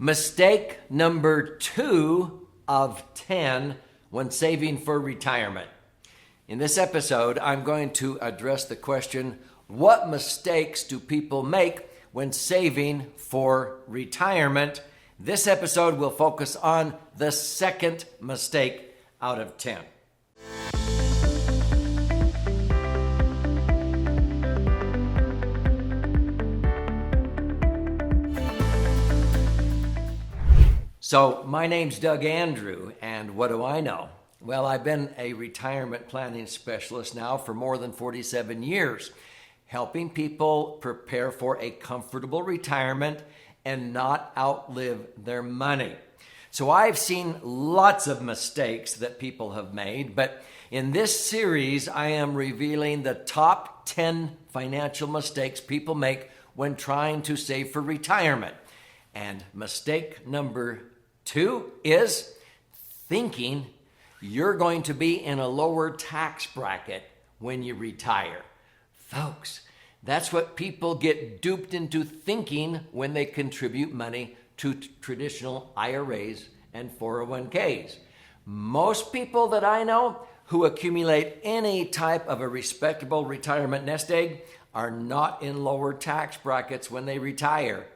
Mistake number 2 of 10 when saving for retirement. In this episode, I'm going to address the question, what mistakes do people make when saving for retirement? This episode will focus on the second mistake out of 10. So my name's Doug Andrew, and what do I know? Well, I've been a retirement planning specialist now for more than 47 years, helping people prepare for a comfortable retirement and not outlive their money. So I've seen lots of mistakes that people have made, but in this series, I am revealing the top 10 financial mistakes people make when trying to save for retirement. And mistake number 2 is thinking you're going to be in a lower tax bracket when you retire. Folks, that's what people get duped into thinking when they contribute money to traditional IRAs and 401ks. Most people that I know who accumulate any type of a respectable retirement nest egg are not in lower tax brackets when they retire.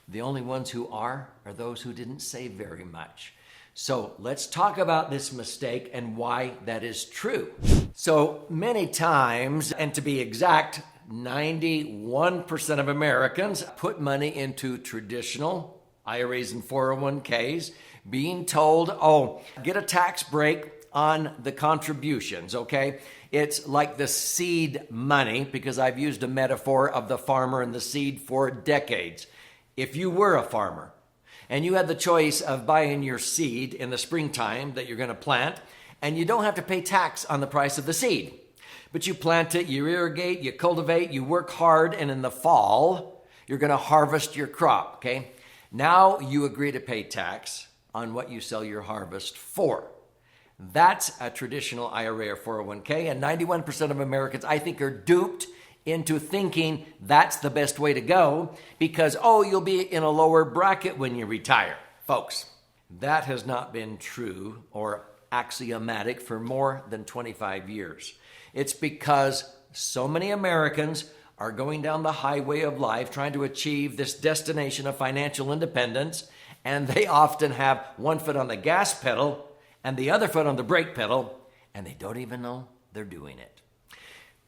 The only ones who are those who didn't save very much. So let's talk about this mistake and why that is true. So many times, and to be exact, 91% of Americans put money into traditional IRAs and 401ks, being told, get a tax break on the contributions, okay? It's like the seed money, because I've used a metaphor of the farmer and the seed for decades. If you were a farmer and you had the choice of buying your seed in the springtime that you're going to plant, and you don't have to pay tax on the price of the seed, but you plant it, you irrigate, you cultivate, you work hard, and in the fall, you're going to harvest your crop, okay? Now you agree to pay tax on what you sell your harvest for. That's a traditional IRA or 401k, and 91% of Americans, I think, are duped into thinking that's the best way to go because, you'll be in a lower bracket when you retire. Folks, that has not been true or axiomatic for more than 25 years. It's because so many Americans are going down the highway of life trying to achieve this destination of financial independence, and they often have one foot on the gas pedal and the other foot on the brake pedal, and they don't even know they're doing it.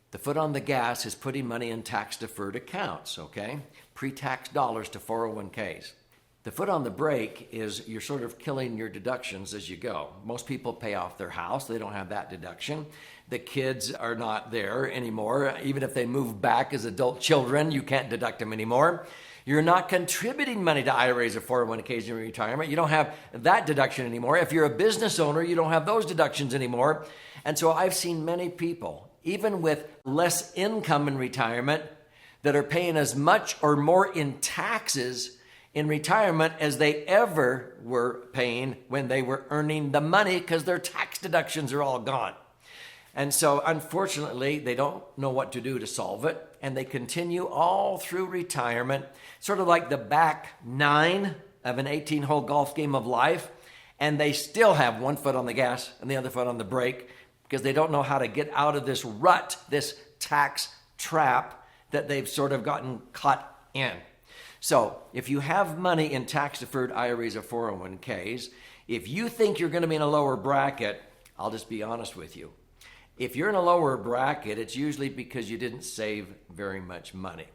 The foot on the gas is putting money in tax-deferred accounts, okay? Pre-tax dollars to 401ks. The foot on the brake is you're sort of killing your deductions as you go. Most people pay off their house. They don't have that deduction. The kids are not there anymore. Even if they move back as adult children, you can't deduct them anymore. You're not contributing money to IRAs or 401ks in retirement. You don't have that deduction anymore. If you're a business owner, you don't have those deductions anymore. And so I've seen many people, even with less income in retirement, that are paying as much or more in taxes in retirement as they ever were paying when they were earning the money because their tax deductions are all gone. And so unfortunately, they don't know what to do to solve it, and they continue all through retirement, sort of like the back 9 of an 18-hole golf game of life, and they still have one foot on the gas and the other foot on the brake because they don't know how to get out of this rut, this tax trap that they've sort of gotten caught in. So if you have money in tax-deferred IRAs or 401ks, if you think you're going to be in a lower bracket, I'll just be honest with you. If you're in a lower bracket, it's usually because you didn't save very much money.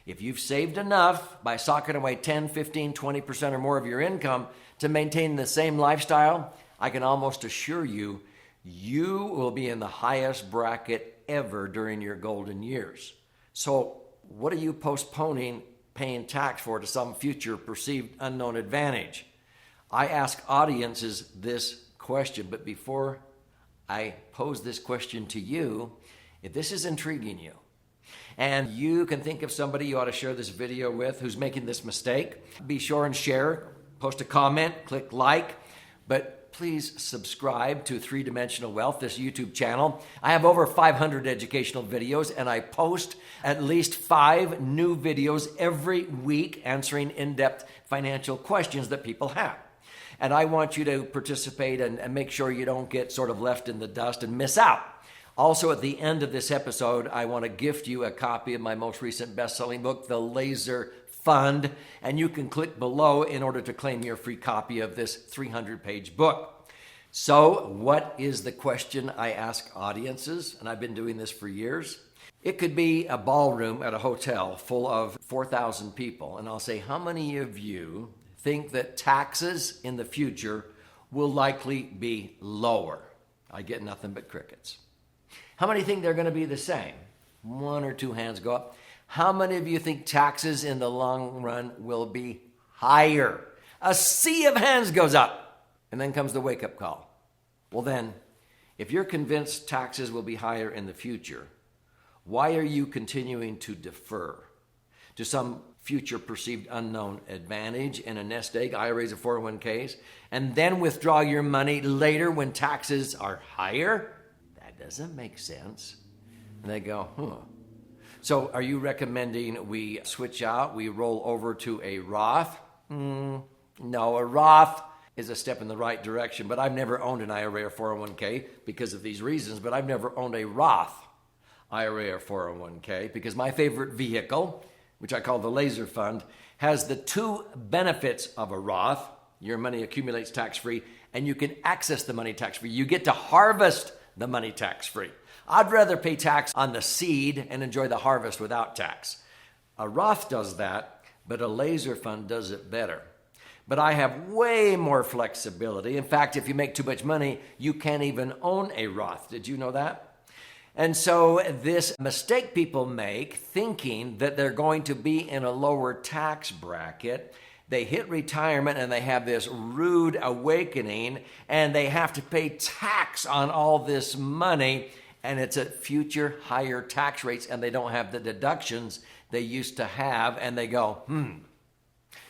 If you've saved enough by socking away 10, 15, 20% or more of your income to maintain the same lifestyle, I can almost assure you, you will be in the highest bracket ever during your golden years. So what are you postponing paying tax for to some future perceived unknown advantage? I ask audiences this question, but before I pose this question to you, if this is intriguing you, and you can think of somebody you ought to share this video with who's making this mistake, be sure and share, post a comment, click like, but please subscribe to Three Dimensional Wealth, this YouTube channel. I have over 500 educational videos, and I post at least 5 new videos every week answering in-depth financial questions that people have. And I want you to participate and make sure you don't get sort of left in the dust and miss out. Also, at the end of this episode, I want to gift you a copy of my most recent best-selling book, The Laser Fund, and you can click below in order to claim your free copy of this 300-page book. So, what is the question I ask audiences? And I've been doing this for years. It could be a ballroom at a hotel full of 4,000 people, and I'll say, how many of you think that taxes in the future will likely be lower? I get nothing but crickets. How many think they're going to be the same? 1 or 2 hands go up. How many of you think taxes in the long run will be higher? A sea of hands goes up. And then comes the wake-up call. Well then, if you're convinced taxes will be higher in the future, why are you continuing to defer to some future perceived unknown advantage in a nest egg, IRAs or 401ks, and then withdraw your money later when taxes are higher? That doesn't make sense. And they go, So are you recommending we switch out, we roll over to a Roth? No, a Roth is a step in the right direction, but I've never owned an IRA or 401k because of these reasons, but I've never owned a Roth IRA or 401k because my favorite vehicle, which I call the Laser Fund, has the 2 benefits of a Roth. Your money accumulates tax-free, and you can access the money tax-free. You get to harvest the money tax-free. I'd rather pay tax on the seed and enjoy the harvest without tax. A Roth does that, but a Laser Fund does it better. But I have way more flexibility. In fact, if you make too much money, you can't even own a Roth. Did you know that? And so this mistake people make, thinking that they're going to be in a lower tax bracket, they hit retirement and they have this rude awakening and they have to pay tax on all this money, and it's at future higher tax rates, and they don't have the deductions they used to have, and they go,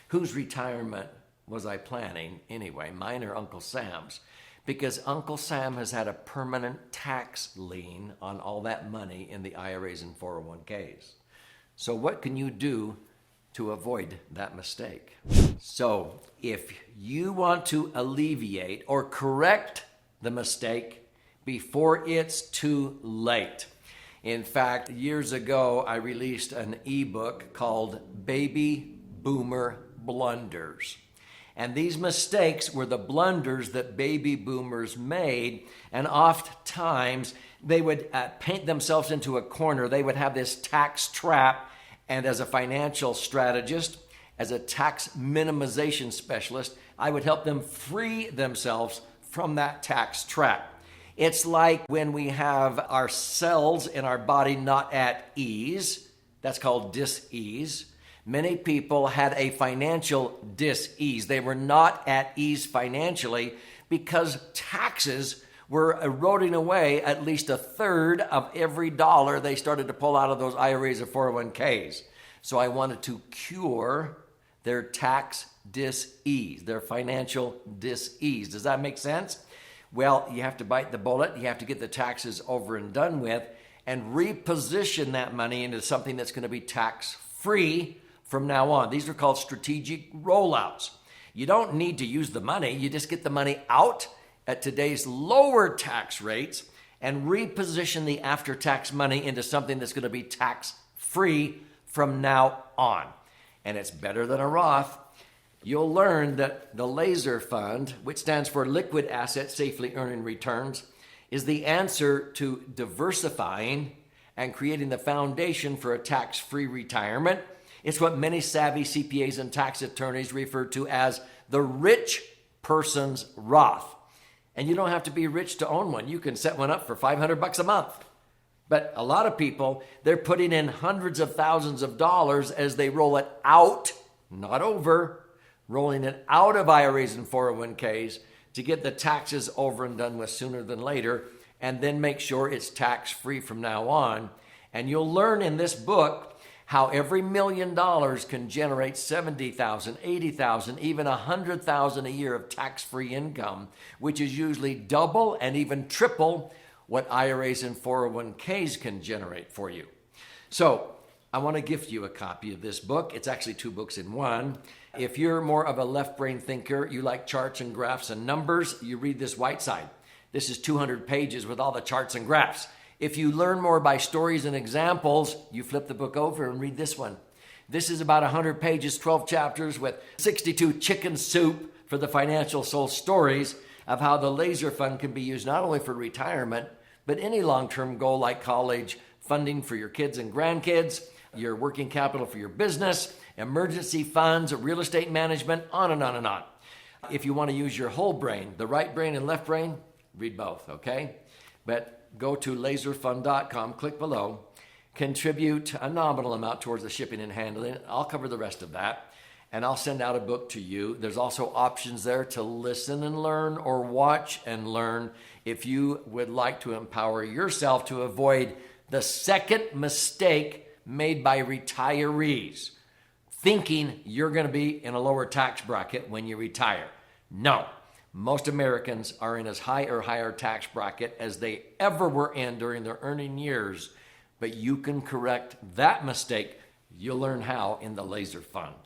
whose retirement was I planning anyway, mine or Uncle Sam's? Because Uncle Sam has had a permanent tax lien on all that money in the IRAs and 401ks. So what can you do to avoid that mistake? So if you want to alleviate or correct the mistake before it's too late. In fact, years ago, I released an ebook called Baby Boomer Blunders. And these mistakes were the blunders that baby boomers made. And oftentimes, they would paint themselves into a corner. They would have this tax trap. And as a financial strategist, as a tax minimization specialist, I would help them free themselves from that tax trap. It's like when we have our cells in our body not at ease. That's called dis-ease. Many people had a financial dis-ease. They were not at ease financially because taxes were eroding away at least a third of every dollar they started to pull out of those IRAs or 401ks. So I wanted to cure their tax dis-ease, their financial dis-ease. Does that make sense? Well, you have to bite the bullet. You have to get the taxes over and done with and reposition that money into something that's going to be tax-free from now on. These are called strategic rollouts. You don't need to use the money. You just get the money out at today's lower tax rates and reposition the after-tax money into something that's going to be tax-free from now on. And it's better than a Roth. You'll learn that the Laser Fund, which stands for Liquid Assets Safely Earning Returns, is the answer to diversifying and creating the foundation for a tax-free retirement. It's what many savvy CPAs and tax attorneys refer to as the rich person's Roth. And you don't have to be rich to own one. You can set one up for $500 a month. But a lot of people, they're putting in hundreds of thousands of dollars as they roll it out, not over, rolling it out of IRAs and 401ks to get the taxes over and done with sooner than later, and then make sure it's tax-free from now on. And you'll learn in this book how every $1 million can generate $70,000, $80,000, even $100,000 a year of tax-free income, which is usually double and even triple what IRAs and 401ks can generate for you. So I want to gift you a copy of this book. It's actually 2 books in one. If you're more of a left brain thinker, you like charts and graphs and numbers, you read this white side. This is 200 pages with all the charts and graphs. If you learn more by stories and examples, you flip the book over and read this one. This is about 100 pages, 12 chapters with 62 chicken soup for the financial soul stories of how the laser fund can be used not only for retirement, but any long-term goal like college, funding for your kids and grandkids, your working capital for your business, emergency funds, real estate management, on and on and on. If you want to use your whole brain, the right brain and left brain, read both, okay? But go to laserfund.com, click below, contribute a nominal amount towards the shipping and handling. I'll cover the rest of that, and I'll send out a book to you. There's also options there to listen and learn or watch and learn if you would like to empower yourself to avoid the second mistake made by retirees, thinking you're going to be in a lower tax bracket when you retire. No. Most Americans are in as high or higher tax bracket as they ever were in during their earning years, but you can correct that mistake. You'll learn how in the Laser Fund.